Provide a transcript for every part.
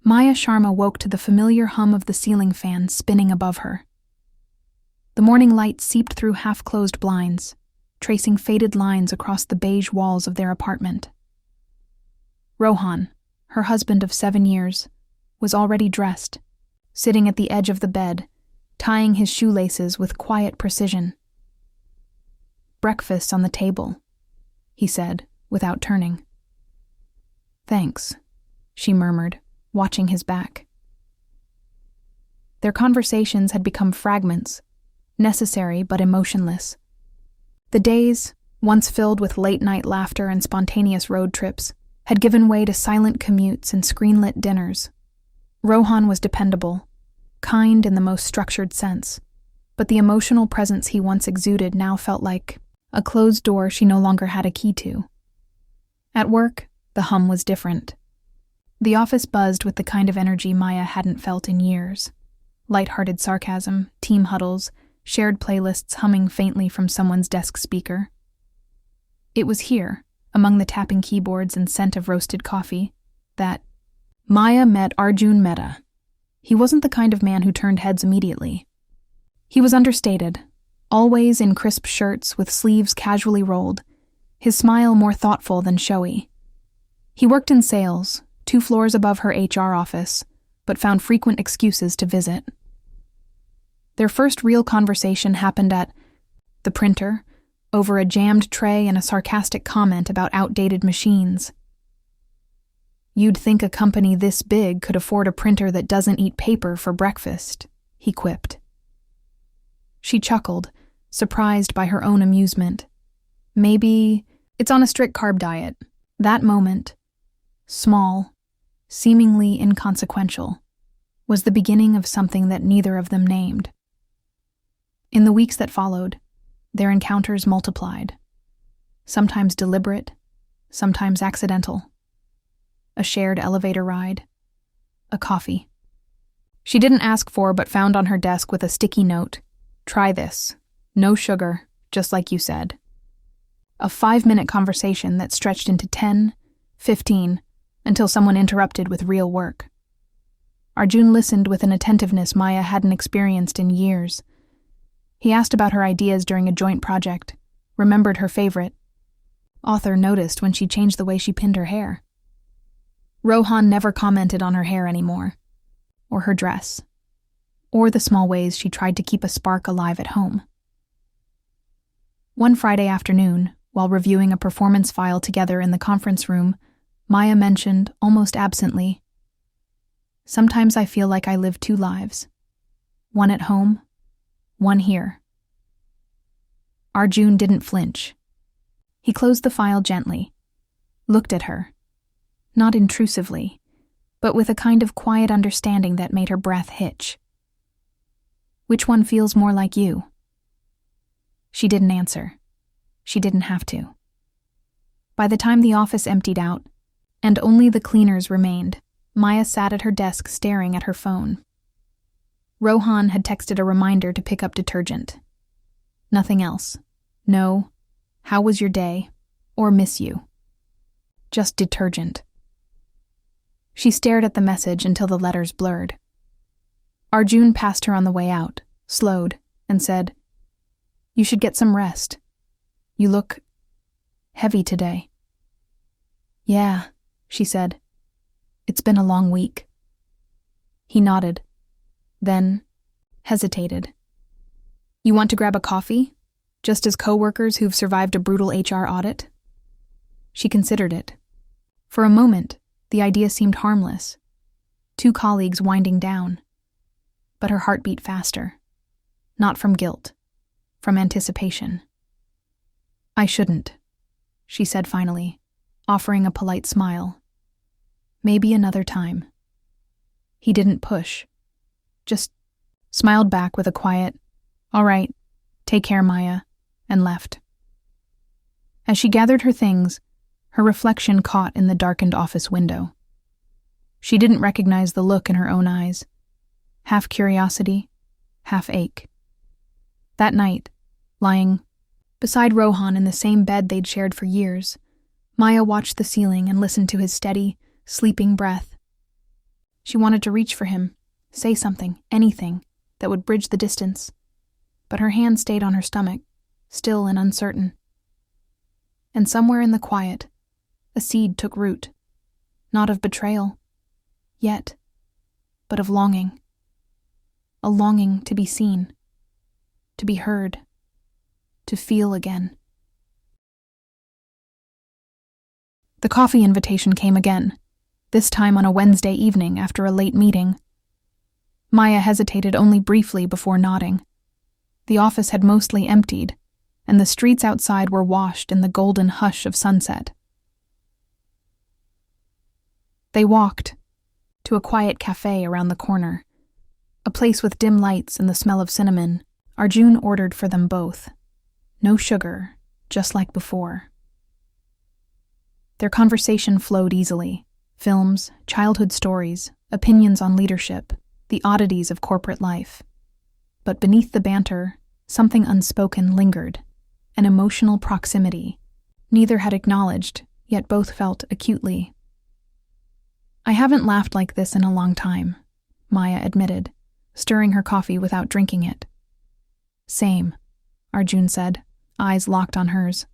Maya Sharma woke to the familiar hum of the ceiling fan spinning above her. The morning light seeped through half-closed blinds, tracing faded lines across the beige walls of their apartment. Rohan, her husband of 7 years, was already dressed, sitting at the edge of the bed, tying his shoelaces with quiet precision. "Breakfast on the table," he said, without turning. "Thanks," she murmured, watching his back. Their conversations had become fragments, necessary but emotionless. The days, once filled with late-night laughter and spontaneous road trips, had given way to silent commutes and screen-lit dinners. Rohan was dependable, kind in the most structured sense, but the emotional presence he once exuded now felt like a closed door she no longer had a key to. At work, the hum was different. The office buzzed with the kind of energy Maya hadn't felt in years. Light-hearted sarcasm, team huddles, shared playlists humming faintly from someone's desk speaker. It was here, among the tapping keyboards and scent of roasted coffee, that Maya met Arjun Mehta. He wasn't the kind of man who turned heads immediately. He was understated, always in crisp shirts with sleeves casually rolled, his smile more thoughtful than showy. He worked in sales, 2 floors above her HR office, but found frequent excuses to visit. Their first real conversation happened at the printer, over a jammed tray and a sarcastic comment about outdated machines. "You'd think a company this big could afford a printer that doesn't eat paper for breakfast," he quipped. She chuckled, surprised by her own amusement. Maybe it's on a strict carb diet. That moment, small, seemingly inconsequential, was the beginning of something that neither of them named. In the weeks that followed, their encounters multiplied, sometimes deliberate, sometimes accidental. A shared elevator ride, a coffee. She didn't ask for but found on her desk with a sticky note, "Try this. No sugar, just like you said." A 5-minute conversation that stretched into 10, 15, until someone interrupted with real work. Arjun listened with an attentiveness Maya hadn't experienced in years. He asked about her ideas during a joint project, remembered her favorite. Author noticed when she changed the way she pinned her hair. Rohan never commented on her hair anymore, or her dress, or the small ways she tried to keep a spark alive at home. One Friday afternoon, while reviewing a performance file together in the conference room, Maya mentioned, almost absently, "Sometimes I feel like I live 2 lives. One at home, one here." Arjun didn't flinch. He closed the file gently, looked at her, not intrusively, but with a kind of quiet understanding that made her breath hitch. "Which one feels more like you?" She didn't answer. She didn't have to. By the time the office emptied out, and only the cleaners remained, Maya sat at her desk staring at her phone. Rohan had texted a reminder to pick up detergent. Nothing else. No, "How was your day?" or "Miss you." Just detergent. She stared at the message until the letters blurred. Arjun passed her on the way out, slowed, and said, "You should get some rest. You look heavy today." "Yeah," she said. "It's been a long week." He nodded, then hesitated. "You want to grab a coffee? Just as coworkers who've survived a brutal HR audit?" She considered it. For a moment, the idea seemed harmless. 2 colleagues winding down. But her heart beat faster. Not from guilt, from anticipation. "I shouldn't," she said finally, offering a polite smile. "Maybe another time." He didn't push, just smiled back with a quiet, "All right, take care, Maya," and left. As she gathered her things, her reflection caught in the darkened office window. She didn't recognize the look in her own eyes, half curiosity, half ache. That night, lying beside Rohan in the same bed they'd shared for years, Maya watched the ceiling and listened to his steady, sleeping breath. She wanted to reach for him, say something, anything, that would bridge the distance. But her hand stayed on her stomach, still and uncertain. And somewhere in the quiet, a seed took root, not of betrayal, yet, but of longing. A longing to be seen, to be heard, to feel again. The coffee invitation came again, this time on a Wednesday evening after a late meeting. Maya hesitated only briefly before nodding. The office had mostly emptied, and the streets outside were washed in the golden hush of sunset. They walked to a quiet cafe around the corner, a place with dim lights and the smell of cinnamon. Arjun ordered for them both. No sugar, just like before. Their conversation flowed easily. Films, childhood stories, opinions on leadership, the oddities of corporate life. But beneath the banter, something unspoken lingered, an emotional proximity. Neither had acknowledged, yet both felt acutely. "I haven't laughed like this in a long time," Maya admitted, stirring her coffee without drinking it. "Same," Arjun said, eyes locked on hers.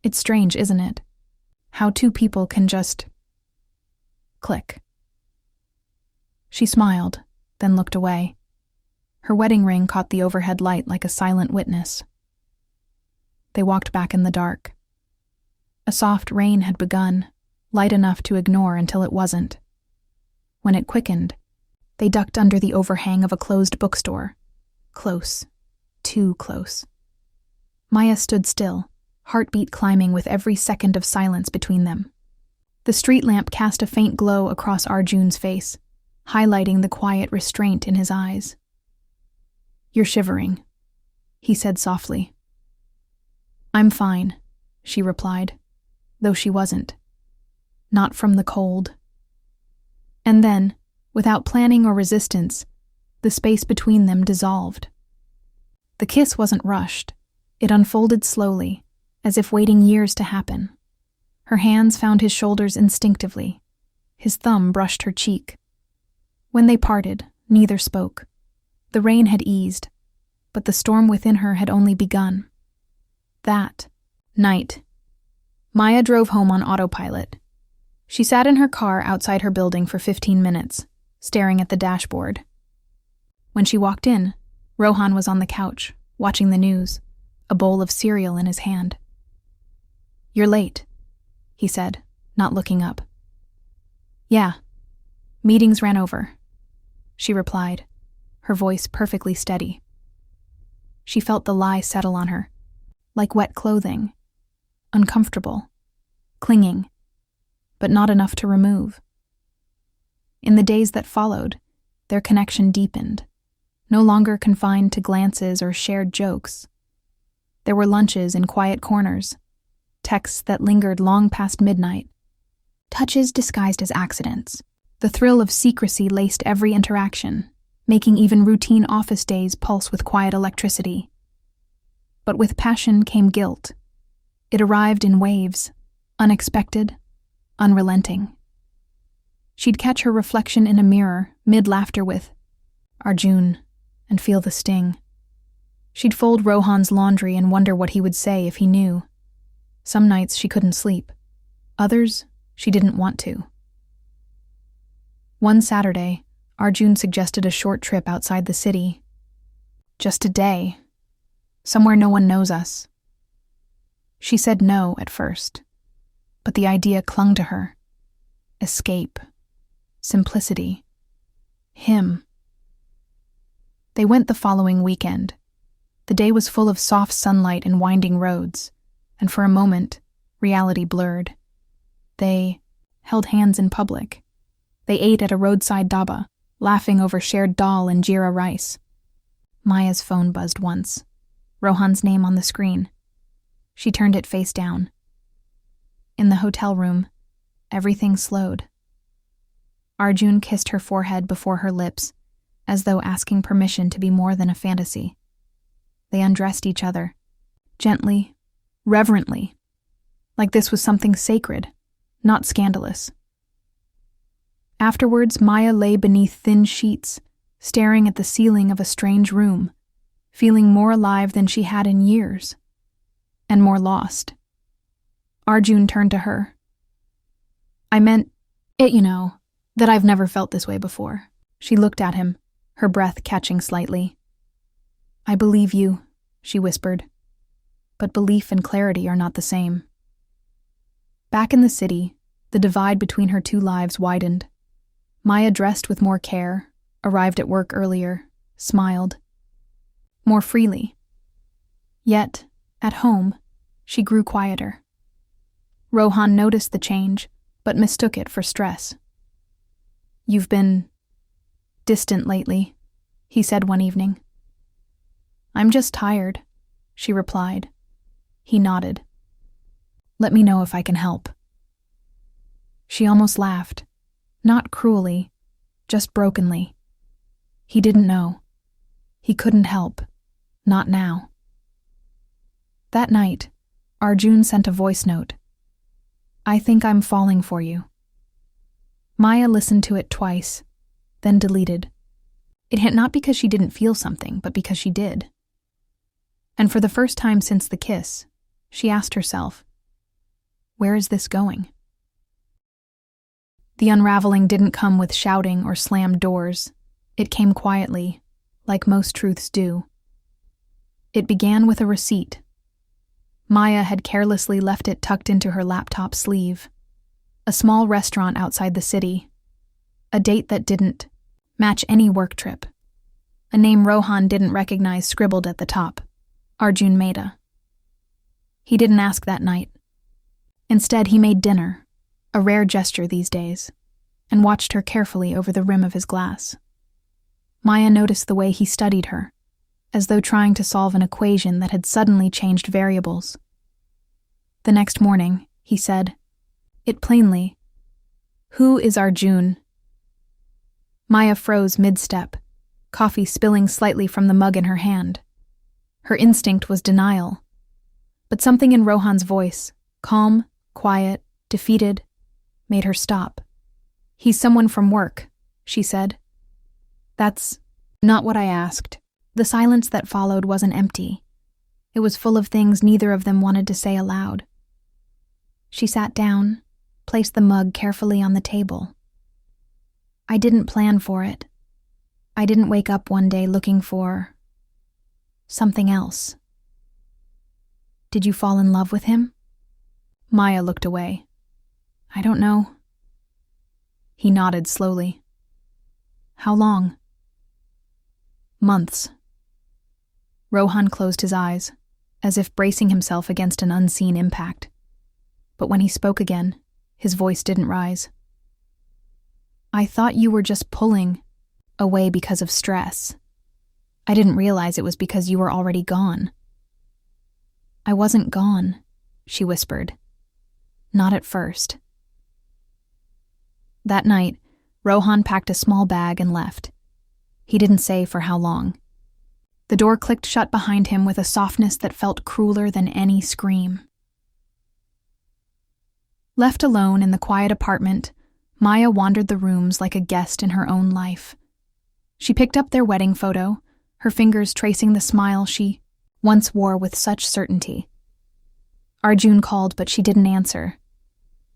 "It's strange, isn't it? How two people can just click." She smiled, then looked away. Her wedding ring caught the overhead light like a silent witness. They walked back in the dark. A soft rain had begun, light enough to ignore until it wasn't. When it quickened, they ducked under the overhang of a closed bookstore. Close. Too close. Maya stood still, heartbeat climbing with every second of silence between them. The street lamp cast a faint glow across Arjun's face, highlighting the quiet restraint in his eyes. "You're shivering," he said softly. "I'm fine," she replied, though she wasn't. Not from the cold. And then, without planning or resistance, the space between them dissolved. The kiss wasn't rushed. It unfolded slowly, as if waiting years to happen. Her hands found his shoulders instinctively. His thumb brushed her cheek. When they parted, neither spoke. The rain had eased, but the storm within her had only begun. That night, Maya drove home on autopilot. She sat in her car outside her building for 15 minutes, staring at the dashboard. When she walked in, Rohan was on the couch, watching the news, a bowl of cereal in his hand. "You're late," he said, not looking up. "Yeah, meetings ran over," she replied, her voice perfectly steady. She felt the lie settle on her, like wet clothing, uncomfortable, clinging, but not enough to remove. In the days that followed, their connection deepened, no longer confined to glances or shared jokes. There were lunches in quiet corners, texts that lingered long past midnight, touches disguised as accidents. The thrill of secrecy laced every interaction, making even routine office days pulse with quiet electricity. But with passion came guilt. It arrived in waves, unexpected, unrelenting. She'd catch her reflection in a mirror, mid-laughter with Arjun, and feel the sting. She'd fold Rohan's laundry and wonder what he would say if he knew. Some nights she couldn't sleep. Others, she didn't want to. One Saturday, Arjun suggested a short trip outside the city. Just a day. Somewhere no one knows us. She said no at first, but the idea clung to her. Escape. Simplicity. Him. They went the following weekend. The day was full of soft sunlight and winding roads, and for a moment, reality blurred. They held hands in public. They ate at a roadside dhaba, laughing over shared dal and jeera rice. Maya's phone buzzed once. Rohan's name on the screen. She turned it face down. In the hotel room, everything slowed. Arjun kissed her forehead before her lips, as though asking permission to be more than a fantasy. They undressed each other, gently, reverently, like this was something sacred, not scandalous. Afterwards, Maya lay beneath thin sheets, staring at the ceiling of a strange room, feeling more alive than she had in years, and more lost. Arjun turned to her. I meant it, that I've never felt this way before. She looked at him, her breath catching slightly. I believe you, she whispered, but belief and clarity are not the same. Back in the city, the divide between her two lives widened. Maya dressed with more care, arrived at work earlier, smiled. More freely. Yet, at home, she grew quieter. Rohan noticed the change, but mistook it for stress. You've been distant lately, he said one evening. I'm just tired, she replied. He nodded. Let me know if I can help. She almost laughed, not cruelly, just brokenly. He didn't know. He couldn't help, not now. That night, Arjun sent a voice note. I think I'm falling for you. Maya listened to it twice, then deleted. It hit not because she didn't feel something, but because she did. And for the first time since the kiss, she asked herself, where is this going? The unraveling didn't come with shouting or slammed doors. It came quietly, like most truths do. It began with a receipt. Maya had carelessly left it tucked into her laptop sleeve. A small restaurant outside the city. A date that didn't match any work trip. A name Rohan didn't recognize scribbled at the top. Arjun Mehta. He didn't ask that night. Instead, he made dinner, a rare gesture these days, and watched her carefully over the rim of his glass. Maya noticed the way he studied her, as though trying to solve an equation that had suddenly changed variables. The next morning, he said, it plainly, who is Arjun? Maya froze mid-step, coffee spilling slightly from the mug in her hand. Her instinct was denial. But something in Rohan's voice, calm, quiet, defeated, made her stop. He's someone from work, she said. That's not what I asked. The silence that followed wasn't empty. It was full of things neither of them wanted to say aloud. She sat down, placed the mug carefully on the table. I didn't plan for it. I didn't wake up one day looking for something else. Did you fall in love with him? Maya looked away. I don't know. He nodded slowly. How long? Months. Rohan closed his eyes, as if bracing himself against an unseen impact. But when he spoke again, his voice didn't rise. I thought you were just pulling away because of stress. I didn't realize it was because you were already gone. I wasn't gone, she whispered. Not at first. That night, Rohan packed a small bag and left. He didn't say for how long. The door clicked shut behind him with a softness that felt crueler than any scream. Left alone in the quiet apartment, Maya wandered the rooms like a guest in her own life. She picked up their wedding photo, her fingers tracing the smile she once wore with such certainty. Arjun called, but she didn't answer.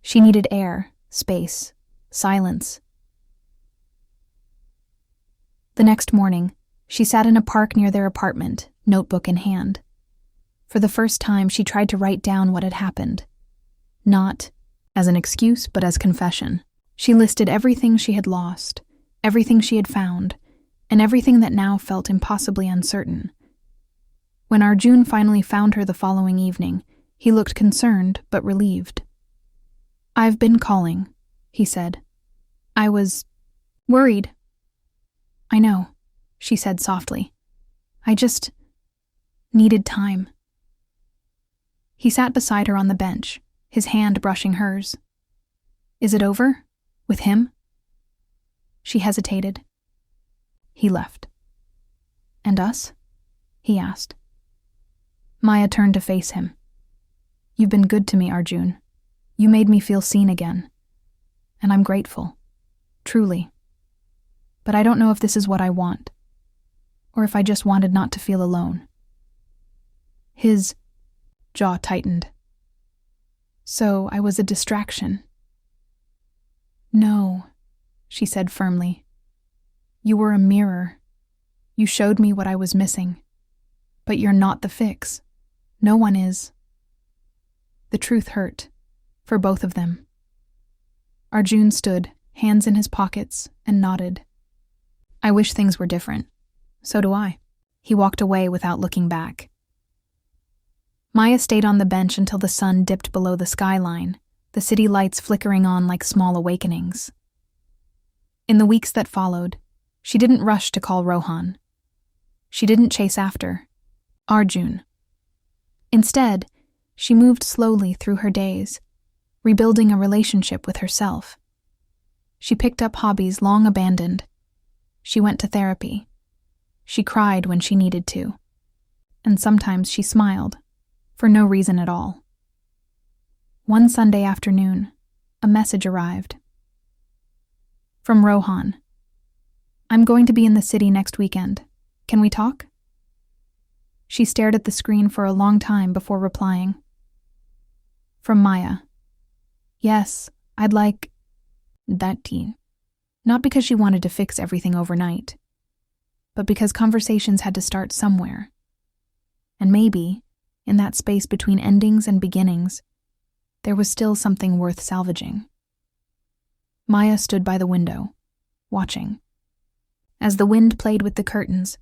She needed air, space, silence. The next morning, she sat in a park near their apartment, notebook in hand. For the first time, she tried to write down what had happened. Not as an excuse, but as confession. She listed everything she had lost, everything she had found, and everything that now felt impossibly uncertain. When Arjun finally found her the following evening, he looked concerned but relieved. I've been calling, he said. I was worried. I know, she said softly. I just needed time. He sat beside her on the bench, his hand brushing hers. Is it over? With him? She hesitated. He left. And us? He asked. Maya turned to face him. You've been good to me, Arjun. You made me feel seen again. And I'm grateful. truly. But I don't know if this is what I want, or if I just wanted not to feel alone. His jaw tightened. So I was a distraction. No, she said firmly. You were a mirror. You showed me what I was missing. But you're not the fix. No one is. The truth hurt, for both of them. Arjun stood, hands in his pockets, and nodded. I wish things were different. So do I. He walked away without looking back. Maya stayed on the bench until the sun dipped below the skyline, the city lights flickering on like small awakenings. In the weeks that followed, she didn't rush to call Rohan. She didn't chase after Arjun. Instead, she moved slowly through her days, rebuilding a relationship with herself. She picked up hobbies long abandoned. She went to therapy. She cried when she needed to. And sometimes she smiled, for no reason at all. One Sunday afternoon, a message arrived. From Rohan. I'm going to be in the city next weekend. Can we talk? She stared at the screen for a long time before replying. From Maya. Yes, I'd like that tea. Not because she wanted to fix everything overnight, but because conversations had to start somewhere. And maybe, in that space between endings and beginnings, there was still something worth salvaging. Maya stood by the window, watching. As the wind played with the curtains,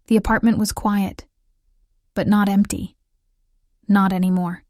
the apartment was quiet, but not empty. Not anymore.